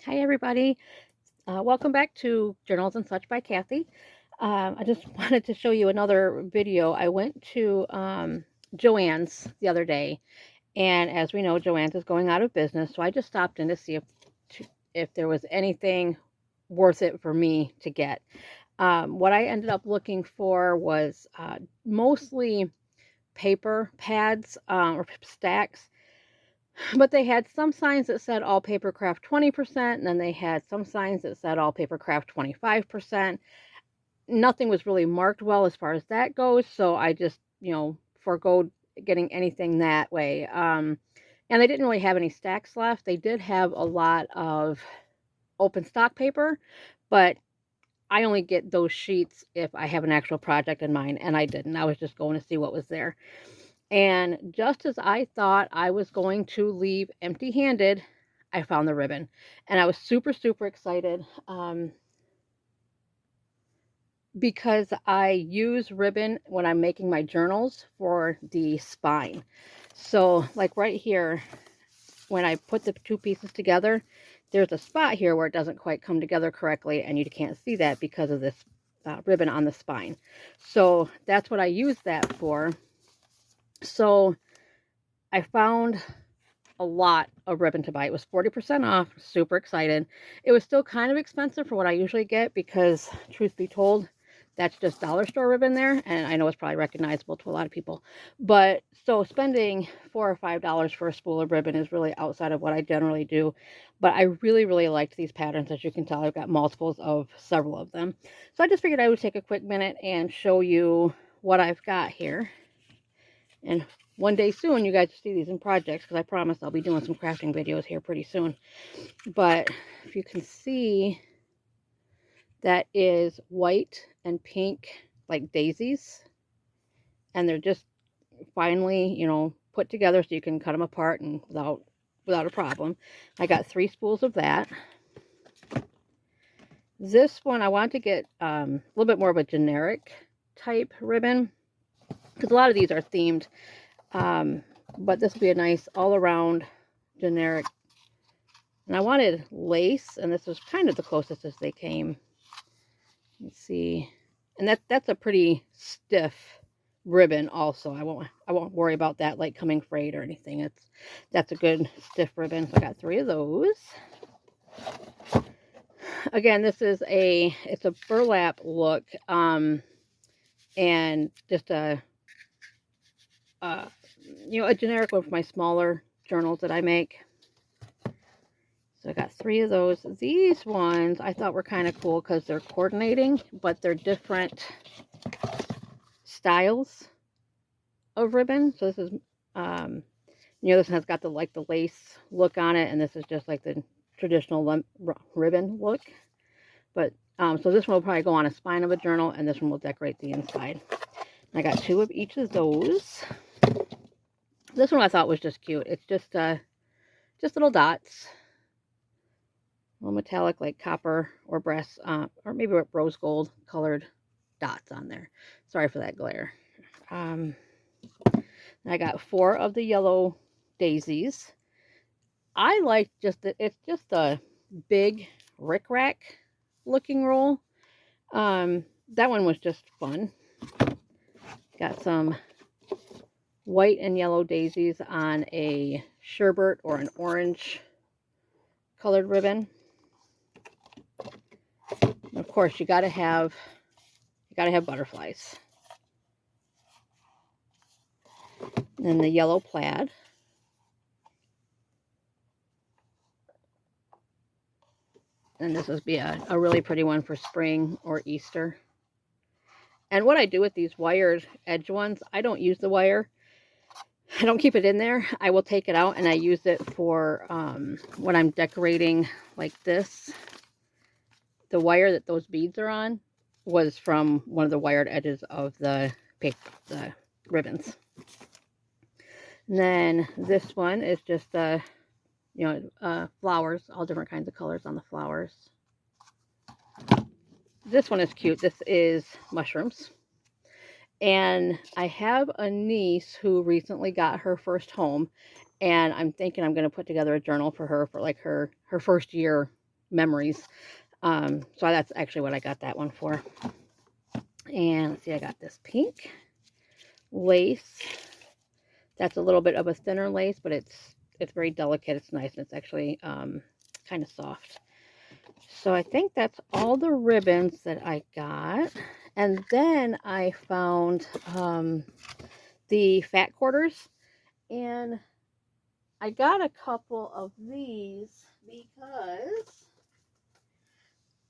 Hi, everybody. Welcome back to Journals and Such by Kathy. I just wanted to show you another video. I went to Joann's the other day, and as we know, Joann's is going out of business. So I just stopped in to see if there was anything worth it for me to get. What I ended up looking for was mostly paper pads or stacks, but they had some signs that said all paper craft 20%, and then they had some signs that said all paper craft 25%. Nothing was really marked well as far as that goes, so I just, forego getting anything that way. And they didn't really have any stacks left. They did have a lot of open stock paper, but I only get those sheets if I have an actual project in mind, and I didn't. I was just going to see what was there. And just as I thought I was going to leave empty handed, I found the ribbon. And I was super, super excited because I use ribbon when I'm making my journals for the spine. So, like right here, when I put the two pieces together, there's a spot here where it doesn't quite come together correctly, and you can't see that because of this ribbon on the spine. So, that's what I use that for. So, I found a lot of ribbon to buy. It was 40% off. Super excited. It was still kind of expensive for what I usually get because, truth be told, that's just dollar store ribbon there, and I know it's probably recognizable to a lot of people. But so spending $4 or $5 for a spool of ribbon is really outside of what I generally do. But I really, really liked these patterns. As you can tell, I've got multiples of several of them. So I just figured I would take a quick minute and show you what I've got here. And one day soon, you guys will see these in projects, because I promise I'll be doing some crafting videos here pretty soon. But if you can see, that is white and pink, like daisies. And they're just finely, put together so you can cut them apart and without a problem. I got 3 spools of that. This one, I want to get a little bit more of a generic type ribbon, because a lot of these are themed. But this would be a nice all-around generic. And I wanted lace, and this was kind of the closest as they came. Let's see. And that's a pretty stiff ribbon also. I won't worry about that like coming frayed or anything. That's a good stiff ribbon. So I got 3 of those. Again, it's a burlap look, and just a generic one for my smaller journals that I make. So I got 3 of those. These ones I thought were kind of cool because they're coordinating, but they're different styles of ribbon. So this is, this one has got the lace look on it, and this is just like the traditional ribbon look. But so this one will probably go on a spine of a journal, and this one will decorate the inside. And I got 2 of each of those. This one I thought was just cute. It's just little dots. Little metallic, like copper or brass, or maybe rose gold colored dots on there. Sorry for that glare. I got 4 of the yellow daisies. I like it's just a big rickrack looking roll. That one was just fun. Got some white and yellow daisies on a sherbet or an orange colored ribbon. And of course, you gotta have butterflies. And then the yellow plaid. And this would be a really pretty one for spring or Easter. And what I do with these wired edge ones, I don't use the wire. I don't keep it in there. I will take it out, and I use it for when I'm decorating like this. The wire that those beads are on was from one of the wired edges of the paper, the ribbons. And then this one is just flowers, all different kinds of colors on the flowers. This one is cute. This is mushrooms. And I have a niece who recently got her first home, and I'm thinking I'm going to put together a journal for her for like her first year memories. So that's actually what I got that one for. And let's see, I got this pink lace. That's a little bit of a thinner lace, but it's very delicate. It's nice, and it's actually kind of soft. So I think that's all the ribbons that I got. And then I found the fat quarters, and I got a couple of these because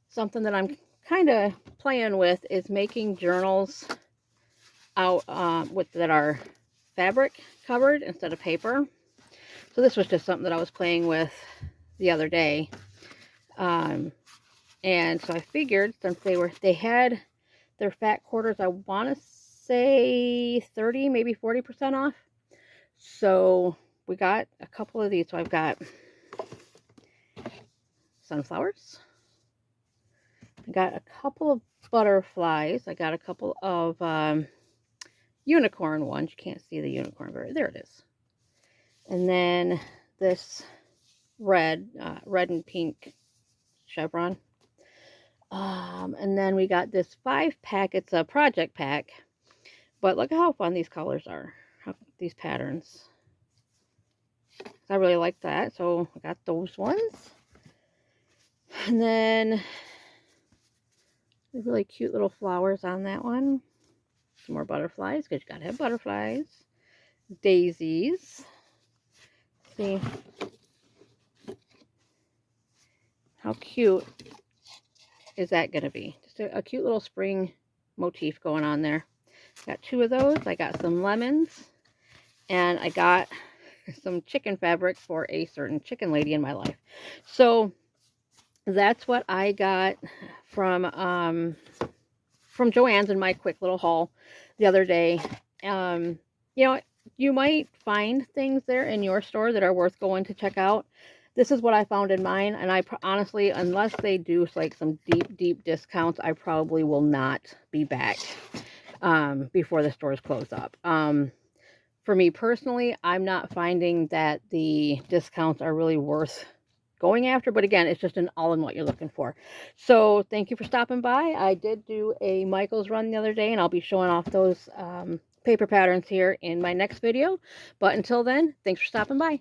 something that I'm kind of playing with is making journals out with that are fabric covered instead of paper. So this was just something that I was playing with the other day. And so I figured since they had their fat quarters, I want to say 30, maybe 40% off. So we got a couple of these. So I've got sunflowers. I got a couple of butterflies. I got a couple of unicorn ones. You can't see the unicorn very. There it is. And then this red and pink chevron. And then we got this 5-pack. It's a project pack. But look at how fun these colors are. These patterns. I really like that. So I got those ones. And then really cute little flowers on that one. Some more butterflies, because you gotta have butterflies. Daisies. See how cute is that gonna be? Just a cute little spring motif going on there. Got 2 of those. I got some lemons, and I got some chicken fabric for a certain chicken lady in my life. So that's what I got from Joann's in my quick little haul the other day. You know, you might find things there in your store that are worth going to check out. This is what I found in mine, and I honestly, unless they do like some deep discounts, I probably will not be back before the stores close up. For me personally, I'm not finding that the discounts are really worth going after, but again, it's just an all in what you're looking for. So thank you for stopping by. I did do a Michaels run the other day, and I'll be showing off those paper patterns here in my next video. But until then, thanks for stopping by.